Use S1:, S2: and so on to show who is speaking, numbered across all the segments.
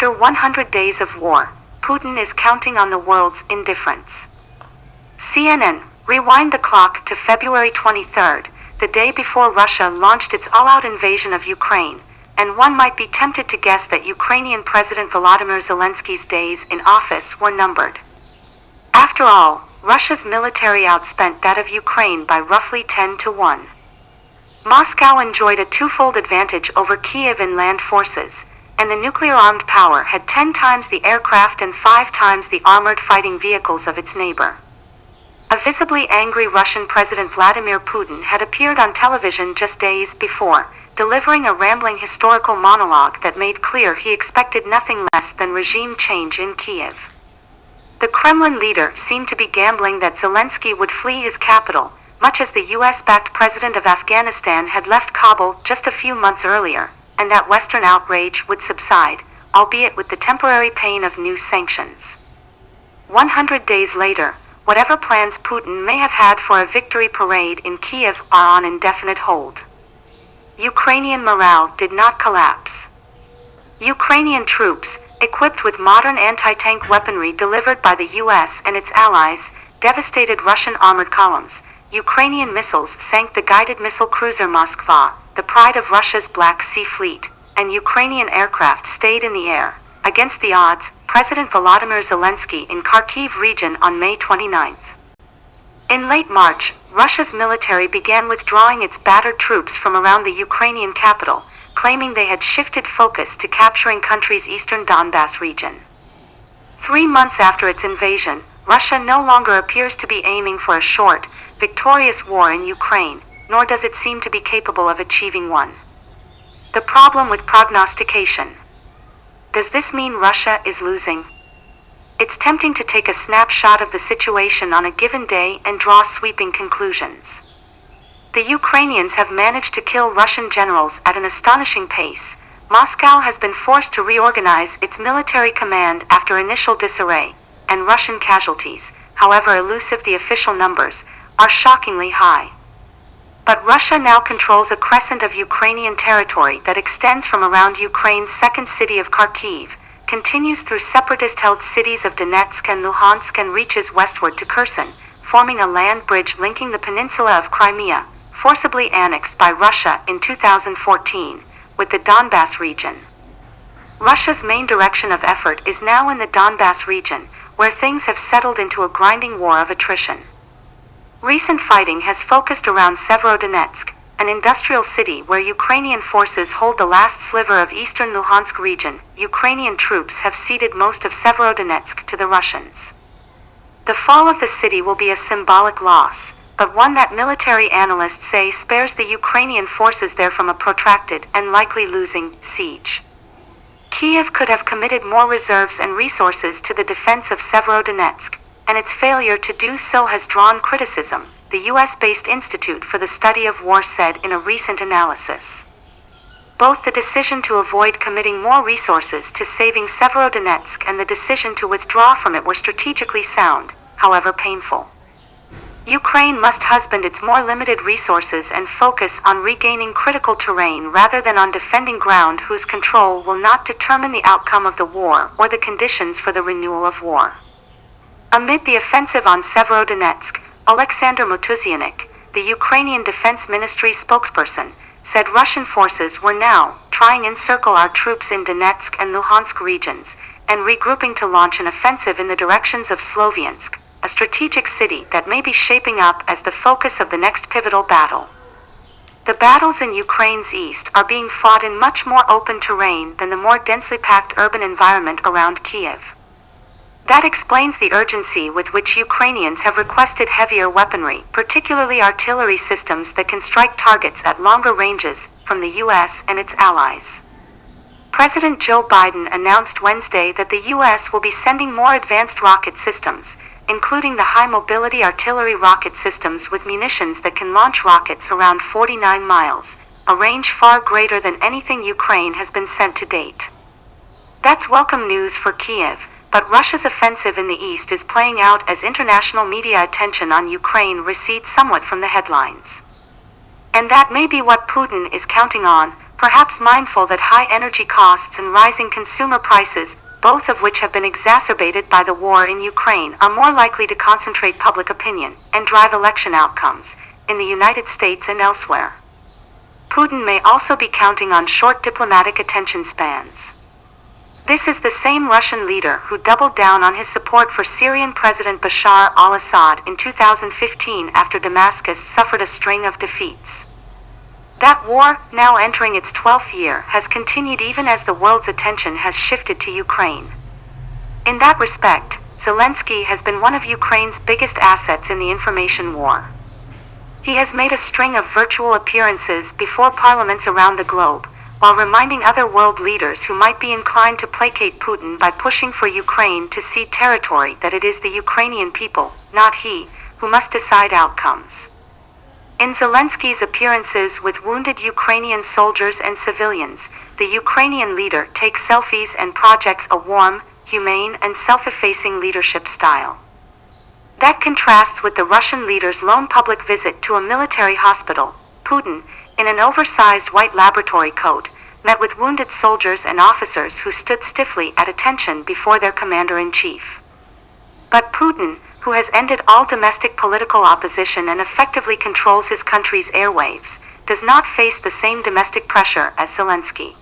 S1: After 100 days of war, Putin is counting on the world's indifference. CNN, rewind the clock to February 23rd, the day before Russia launched its all-out invasion of Ukraine, and one might be tempted to guess that Ukrainian President Volodymyr Zelensky's days in office were numbered. After all, Russia's military outspent that of Ukraine by roughly 10-1. Moscow enjoyed a twofold advantage over Kiev in land forces, and the nuclear-armed power had 10 times the aircraft and 5 times the armored fighting vehicles of its neighbor. A visibly angry Russian President Vladimir Putin had appeared on television just days before, delivering a rambling historical monologue that made clear he expected nothing less than regime change in Kiev. The Kremlin leader seemed to be gambling that Zelensky would flee his capital, much as the US-backed president of Afghanistan had left Kabul just a few months earlier, and that Western outrage would subside, albeit with the temporary pain of new sanctions. 100 days later, whatever plans Putin may have had for a victory parade in Kiev are on indefinite hold. Ukrainian morale did not collapse. Ukrainian troops, equipped with modern anti-tank weaponry delivered by the US and its allies, devastated Russian armored columns. Ukrainian missiles sank the guided missile cruiser Moskva, the pride of Russia's Black Sea Fleet, and Ukrainian aircraft stayed in the air, against the odds, President Volodymyr Zelensky in Kharkiv region on May 29th. In late March, Russia's military began withdrawing its battered troops from around the Ukrainian capital, claiming they had shifted focus to capturing country's eastern Donbass region. 3 months after its invasion, Russia no longer appears to be aiming for a short, victorious war in Ukraine, nor does it seem to be capable of achieving one. The problem with prognostication. Does this mean Russia is losing? It's tempting to take a snapshot of the situation on a given day and draw sweeping conclusions. The Ukrainians have managed to kill Russian generals at an astonishing pace. Moscow has been forced to reorganize its military command after initial disarray, and Russian casualties, however elusive the official numbers, are shockingly high. But Russia now controls a crescent of Ukrainian territory that extends from around Ukraine's second city of Kharkiv, continues through separatist-held cities of Donetsk and Luhansk and reaches westward to Kherson, forming a land bridge linking the peninsula of Crimea, forcibly annexed by Russia in 2014, with the Donbass region. Russia's main direction of effort is now in the Donbass region, where things have settled into a grinding war of attrition. Recent fighting has focused around Severodonetsk, an industrial city where Ukrainian forces hold the last sliver of eastern Luhansk region. Ukrainian troops have ceded most of Severodonetsk to the Russians. The fall of the city will be a symbolic loss, but one that military analysts say spares the Ukrainian forces there from a protracted and likely losing siege. Kiev could have committed more reserves and resources to the defense of Severodonetsk, and its failure to do so has drawn criticism, the US-based Institute for the Study of War said in a recent analysis. Both the decision to avoid committing more resources to saving Severodonetsk and the decision to withdraw from it were strategically sound, however painful. Ukraine must husband its more limited resources and focus on regaining critical terrain rather than on defending ground whose control will not determine the outcome of the war or the conditions for the renewal of war. Amid the offensive on Severodonetsk, Alexander Mutuzianik, the Ukrainian Defense Ministry spokesperson, said Russian forces were now trying encircle our troops in Donetsk and Luhansk regions, and regrouping to launch an offensive in the directions of Sloviansk, a strategic city that may be shaping up as the focus of the next pivotal battle. The battles in Ukraine's east are being fought in much more open terrain than the more densely packed urban environment around Kiev. That explains the urgency with which Ukrainians have requested heavier weaponry, particularly artillery systems that can strike targets at longer ranges, from the US and its allies. President Joe Biden announced Wednesday that the US will be sending more advanced rocket systems, including the high-mobility artillery rocket systems with munitions that can launch rockets around 49 miles, a range far greater than anything Ukraine has been sent to date. That's welcome news for Kiev, but Russia's offensive in the east is playing out as international media attention on Ukraine recedes somewhat from the headlines. And that may be what Putin is counting on, perhaps mindful that high energy costs and rising consumer prices, both of which have been exacerbated by the war in Ukraine, are more likely to concentrate public opinion and drive election outcomes in the United States and elsewhere. Putin may also be counting on short diplomatic attention spans. This is the same Russian leader who doubled down on his support for Syrian President Bashar al-Assad in 2015 after Damascus suffered a string of defeats. That war, now entering its 12th year, has continued even as the world's attention has shifted to Ukraine. In that respect, Zelensky has been one of Ukraine's biggest assets in the information war. He has made a string of virtual appearances before parliaments around the globe, while reminding other world leaders who might be inclined to placate Putin by pushing for Ukraine to cede territory that it is the Ukrainian people, not he, who must decide outcomes. In Zelensky's appearances with wounded Ukrainian soldiers and civilians, the Ukrainian leader takes selfies and projects a warm, humane, and self-effacing leadership style. That contrasts with the Russian leader's lone public visit to a military hospital. Putin, in an oversized white laboratory coat, met with wounded soldiers and officers who stood stiffly at attention before their commander-in-chief. But Putin, who has ended all domestic political opposition and effectively controls his country's airwaves, does not face the same domestic pressure as Zelensky.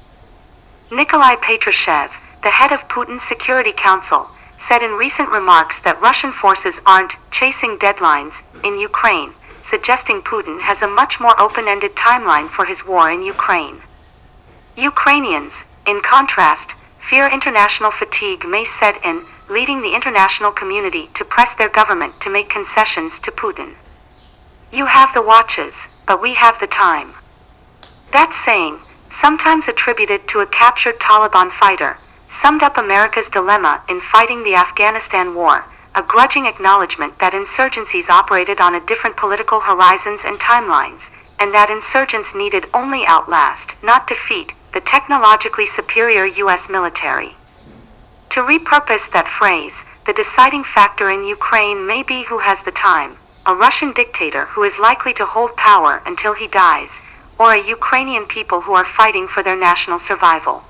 S1: Nikolai Patrushev, the head of Putin's Security Council, said in recent remarks that Russian forces aren't chasing deadlines in Ukraine, suggesting Putin has a much more open-ended timeline for his war in Ukraine. Ukrainians, in contrast, fear international fatigue may set in, leading the international community to press their government to make concessions to Putin. You have the watches, but we have the time. That saying, sometimes attributed to a captured Taliban fighter, summed up America's dilemma in fighting the Afghanistan war, a grudging acknowledgement that insurgencies operated on a different political horizons and timelines, and that insurgents needed only outlast, not defeat, the technologically superior U.S. military. To repurpose that phrase, the deciding factor in Ukraine may be who has the time, a Russian dictator who is likely to hold power until he dies, or a Ukrainian people who are fighting for their national survival.